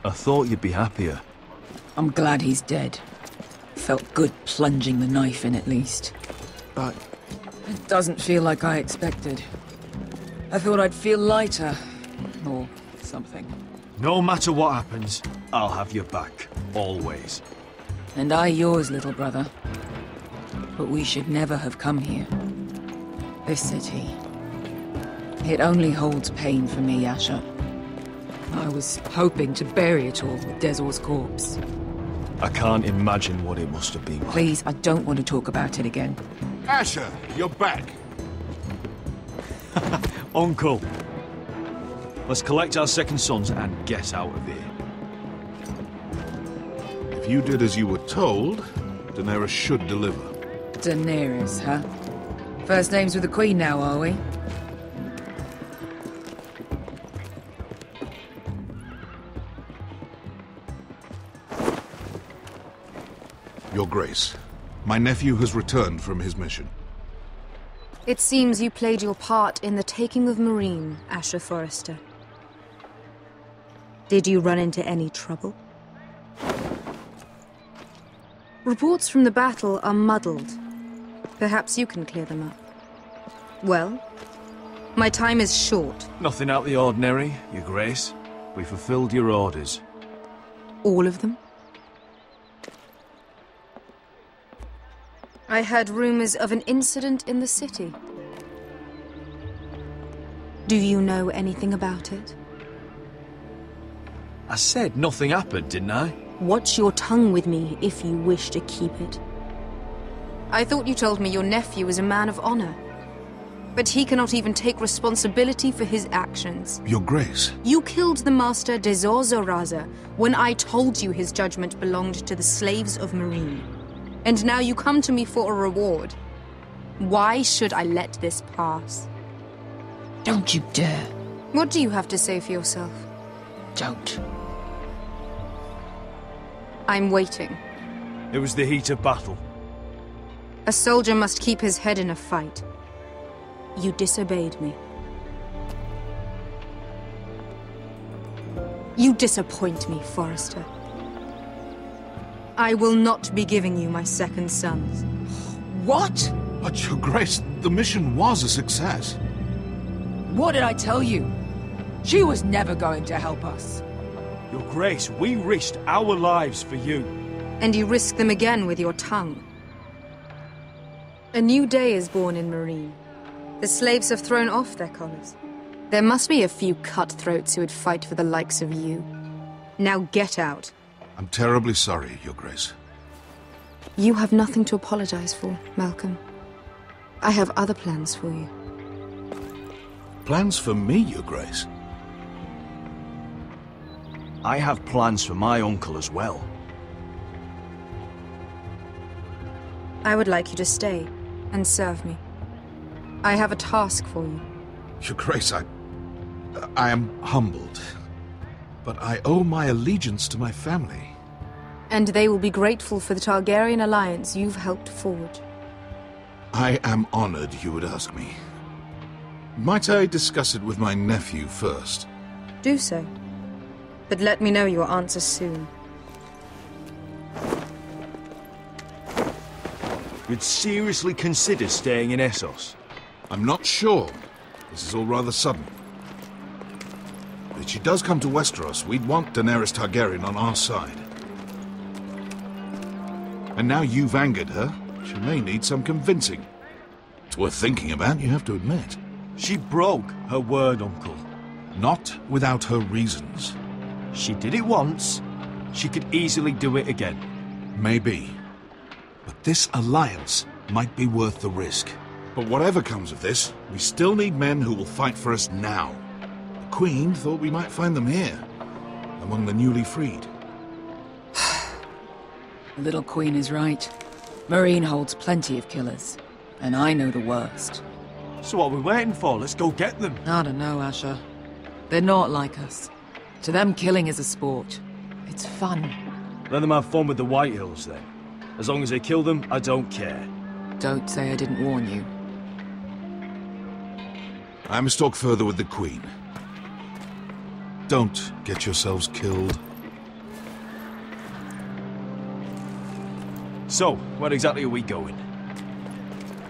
I thought you'd be happier. I'm glad he's dead. Felt good plunging the knife in at least. But it doesn't feel like I expected. I thought I'd feel lighter. Or something. No matter what happens, I'll have your back. Always. And I yours, little brother. But we should never have come here. This city. It only holds pain for me, Asher. I was hoping to bury it all with Dezor's corpse. I can't imagine what it must have been like. Please, I don't want to talk about it again. Asher, you're back. Uncle. Let's collect our second sons and get out of here. If you did as you were told, Daenerys should deliver. Daenerys, huh? First names with the Queen now, are we? Your Grace, my nephew has returned from his mission. It seems you played your part in the taking of Meereen, Asher Forrester. Did you run into any trouble? Reports from the battle are muddled. Perhaps you can clear them up. Well, my time is short. Nothing out of the ordinary, Your Grace. We fulfilled your orders. All of them? I heard rumors of an incident in the city. Do you know anything about it? I said nothing happened, didn't I? Watch your tongue with me if you wish to keep it. I thought you told me your nephew was a man of honor. But he cannot even take responsibility for his actions. Your Grace. You killed the master Dezor Zoraza when I told you his judgment belonged to the slaves of Meereen. And now you come to me for a reward. Why should I let this pass? Don't you dare. What do you have to say for yourself? Don't. I'm waiting. It was the heat of battle. A soldier must keep his head in a fight. You disobeyed me. You disappoint me, Forrester. I will not be giving you my second sons. What? But Your Grace, the mission was a success. What did I tell you? She was never going to help us. Your Grace, we risked our lives for you. And you risk them again with your tongue. A new day is born in Meereen. The slaves have thrown off their collars. There must be a few cutthroats who would fight for the likes of you. Now get out. I'm terribly sorry, Your Grace. You have nothing to apologize for, Malcolm. I have other plans for you. Plans for me, Your Grace? I have plans for my uncle as well. I would like you to stay and serve me. I have a task for you. Your Grace, I am humbled. But I owe my allegiance to my family. And they will be grateful for the Targaryen alliance you've helped forge. I am honored you would ask me. Might I discuss it with my nephew first? Do so. But let me know your answer soon. You'd seriously consider staying in Essos? I'm not sure. This is all rather sudden. If she does come to Westeros, we'd want Daenerys Targaryen on our side. And now you've angered her, she may need some convincing. It's worth thinking about, you have to admit. She broke her word, Uncle. Not without her reasons. She did it once. She could easily do it again. Maybe. But this alliance might be worth the risk. But whatever comes of this, we still need men who will fight for us now. The Queen thought we might find them here, among the newly freed. The little Queen is right. Meereen holds plenty of killers. And I know the worst. So what are we waiting for? Let's go get them. I don't know, Asher. They're not like us. To them, killing is a sport. It's fun. Let them have fun with the White Hills, then. As long as they kill them, I don't care. Don't say I didn't warn you. I must talk further with the Queen. Don't get yourselves killed. So, where exactly are we going?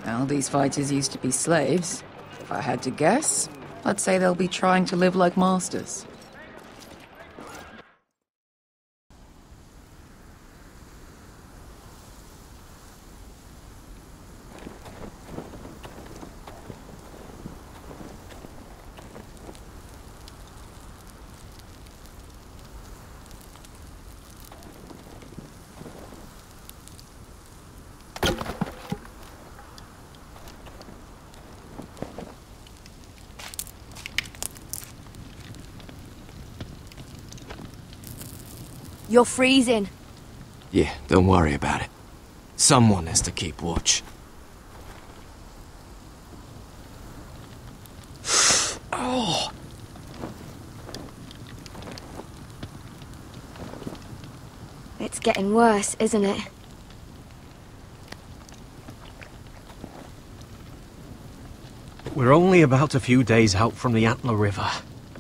Well, these fighters used to be slaves. If I had to guess, I'd say they'll be trying to live like masters. You're freezing. Yeah, don't worry about it. Someone has to keep watch. Oh! It's getting worse, isn't it? We're only about a few days out from the Antler River.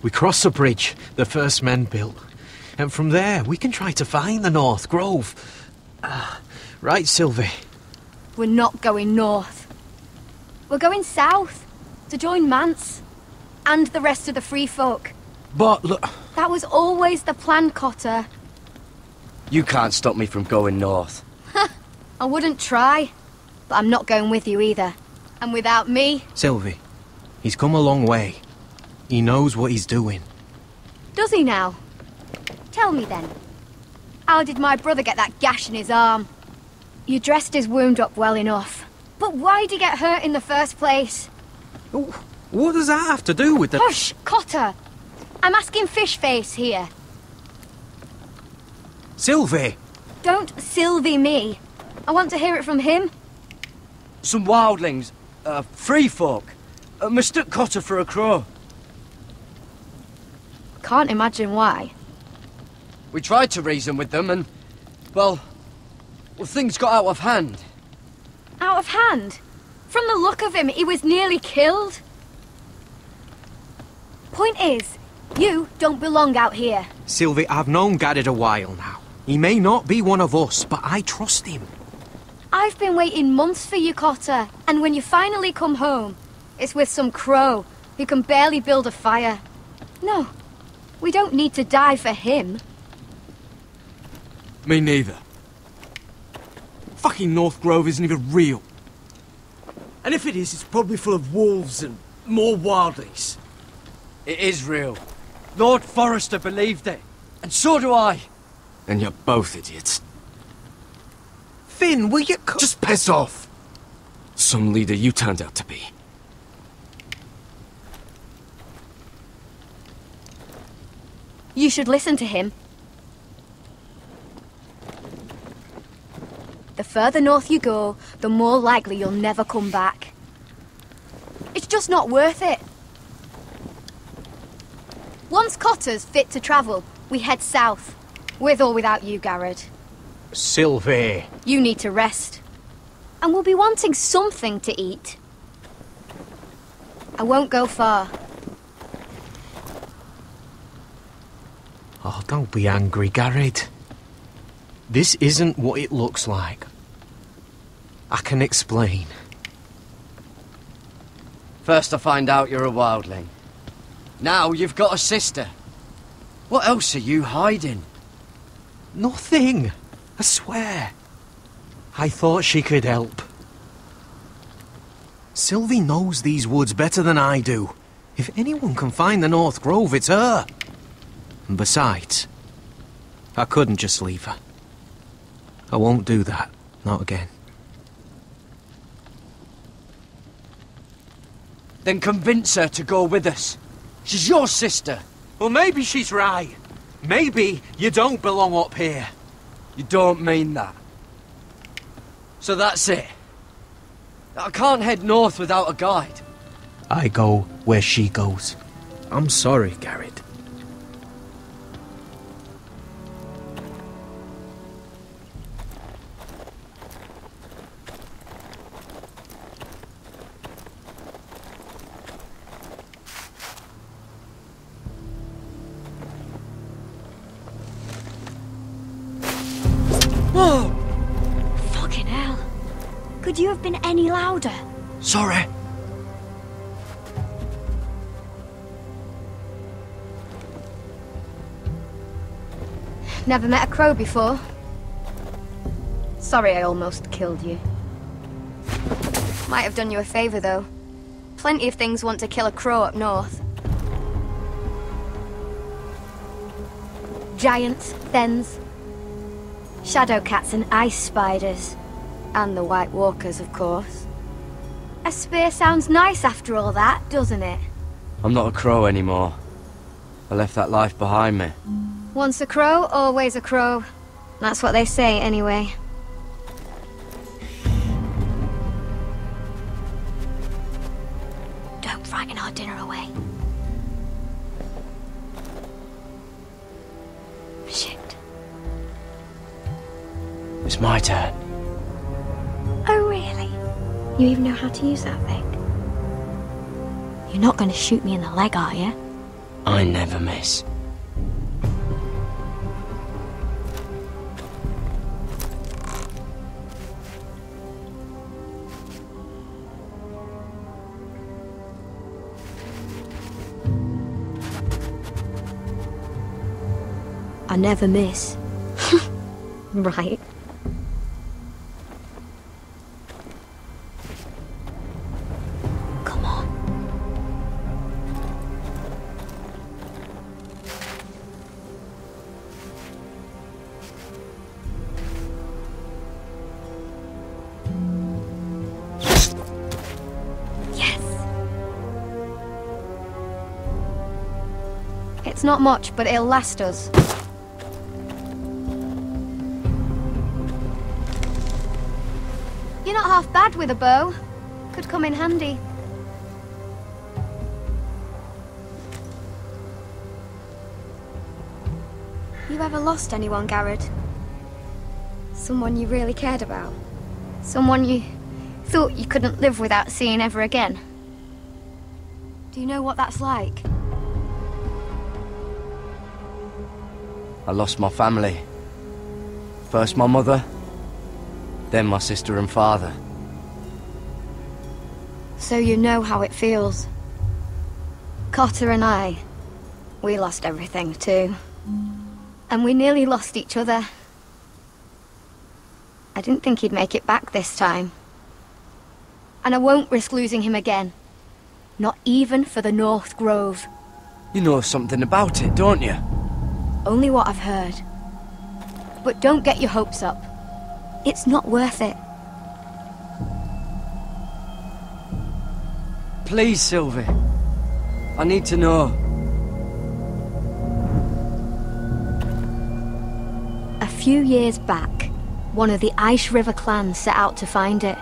We cross the bridge the first men built. And from there, we can try to find the North Grove. Right, Sylvie? We're not going north. We're going south, to join Mance. And the rest of the free folk. But look... That was always the plan, Cotter. You can't stop me from going north. I wouldn't try. But I'm not going with you either. And without me... Sylvie, he's come a long way. He knows what he's doing. Does he now? Tell me then. How did my brother get that gash in his arm? You dressed his wound up well enough. But why'd he get hurt in the first place? What does that have to do with the... Hush, Cotter! I'm asking Fishface here. Sylvie! Don't Sylvie me. I want to hear it from him. Some wildlings, free folk, mistook Cotter for a crow. Can't imagine why. We tried to reason with them and, well, things got out of hand. Out of hand? From the look of him, he was nearly killed. Point is, you don't belong out here. Sylvie, I've known Garrett a while now. He may not be one of us, but I trust him. I've been waiting months for you, Cotter, and when you finally come home, it's with some crow who can barely build a fire. No, we don't need to die for him. Me neither. Fucking North Grove isn't even real. And if it is, it's probably full of wolves and more wildlings. It is real. Lord Forrester believed it. And so do I. And you're both idiots. Finn, will you... Just piss off! Some leader you turned out to be. You should listen to him. The further north you go, the more likely you'll never come back. It's just not worth it. Once Cotter's fit to travel, we head south. With or without you, Garrett. Sylvie. You need to rest. And we'll be wanting something to eat. I won't go far. Oh, don't be angry, Garrett. This isn't what it looks like. I can explain. First I find out you're a wildling. Now you've got a sister. What else are you hiding? Nothing. I swear. I thought she could help. Sylvie knows these woods better than I do. If anyone can find the North Grove, it's her. And besides, I couldn't just leave her. I won't do that. Not again. Then convince her to go with us. She's your sister. Well, maybe she's right. Maybe you don't belong up here. You don't mean that. So that's it. I can't head north without a guide. I go where she goes. I'm sorry, Garrett. you have been any louder? Sorry. Never met a crow before. Sorry I almost killed you. Might have done you a favor, though. Plenty of things want to kill a crow up north. Giants, thens, shadow cats and ice spiders. And the White Walkers, of course. A spear sounds nice after all that, doesn't it? I'm not a crow anymore. I left that life behind me. Once a crow, always a crow. That's what they say, anyway. Don't frighten our dinner away. Shit. It's my turn. Oh, really? You even know how to use that thing? You're not going to shoot me in the leg, are you? I never miss. I never miss. Right. Come on. Yes. It's not much, but it'll last us. You're not half bad with a bow. Could come in handy. You ever lost anyone, Garrett? Someone you really cared about? Someone you thought you couldn't live without seeing ever again? Do you know what that's like? I lost my family. First my mother, then my sister and father. So you know how it feels. Cotter and I, we lost everything too. And we nearly lost each other. I didn't think he'd make it back this time. And I won't risk losing him again. Not even for the North Grove. You know something about it, don't you? Only what I've heard. But don't get your hopes up. It's not worth it. Please, Sylvie. I need to know. A few years back, one of the Ice River clans set out to find it.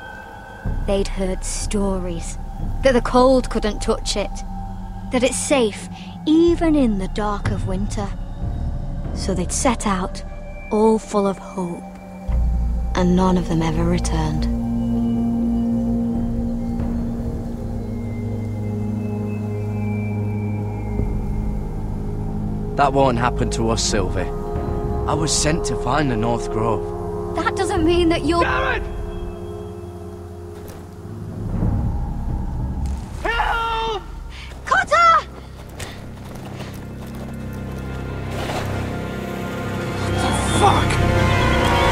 They'd heard stories that the cold couldn't touch it, that it's safe even in the dark of winter. So they'd set out, all full of hope, and none of them ever returned. That won't happen to us, Sylvie. I was sent to find the North Grove. That doesn't mean that you'll... Garrett! Help! Cotter! Fuck!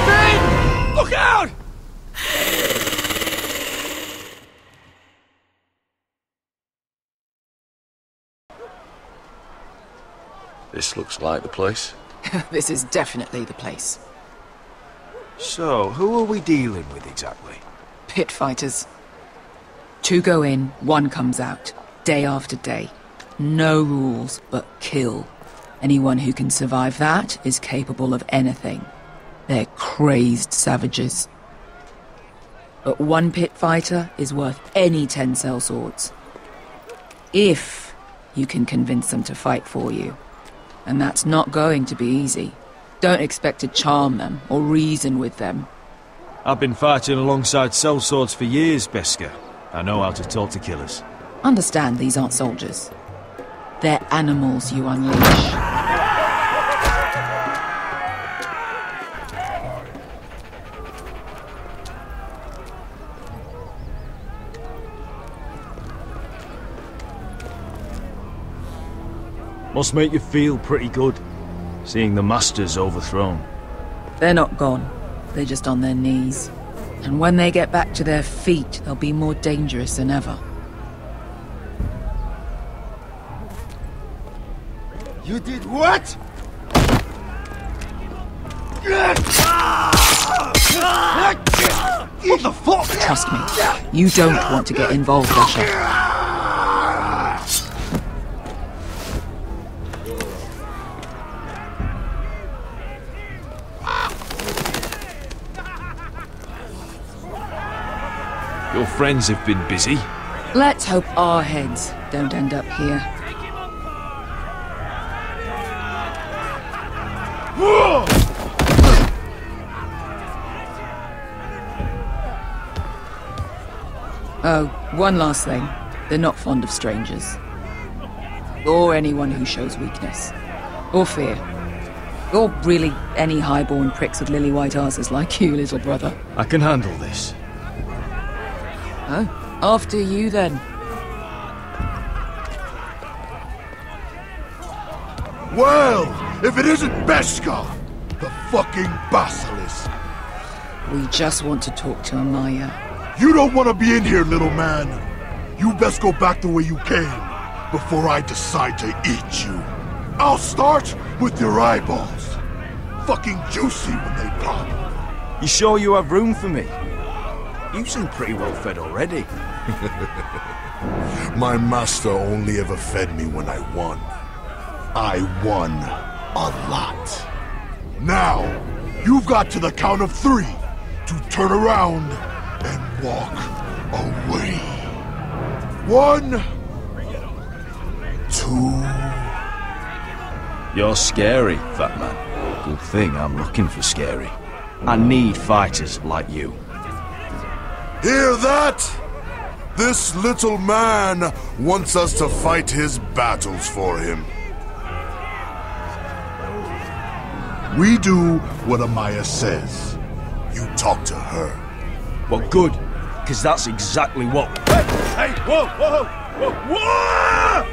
Ben! Look out! This looks like the place. This is definitely the place. So, who are we dealing with exactly? Pit fighters. 2 go in, 1 comes out. Day after day. No rules, but kill. Anyone who can survive that is capable of anything. They're crazed savages. But 1 pit fighter is worth any 10 sellswords. If you can convince them to fight for you. And that's not going to be easy. Don't expect to charm them or reason with them. I've been fighting alongside sellswords for years, Beska. I know how to talk to killers. Understand these aren't soldiers. They're animals you unleash. Must make you feel pretty good, seeing the Masters overthrown. They're not gone. They're just on their knees. And when they get back to their feet, they'll be more dangerous than ever. You did what? What the fuck? Trust me, you don't want to get involved, Asher. Your friends have been busy. Let's hope our heads don't end up here. Oh, one last thing. They're not fond of strangers. Or anyone who shows weakness. Or fear. Or really any highborn pricks with lily-white arses like you, little brother. I can handle this. Oh, after you then. Well, if it isn't Beskar, the fucking basilisk. We just want to talk to Amaya. You don't want to be in here, little man. You best go back the way you came, before I decide to eat you. I'll start with your eyeballs. Fucking juicy when they pop. You sure you have room for me? You seem pretty well fed already. My master only ever fed me when I won. I won a lot. Now, you've got to the count of 3 to turn around and walk away. 1, 2. You're scary, fat man. Good thing I'm looking for scary. I need fighters like you. Hear that? This little man wants us to fight his battles for him. We do what Amaya says. You talk to her. Well, good, because that's exactly what... Hey, whoa, whoa, whoa, whoa!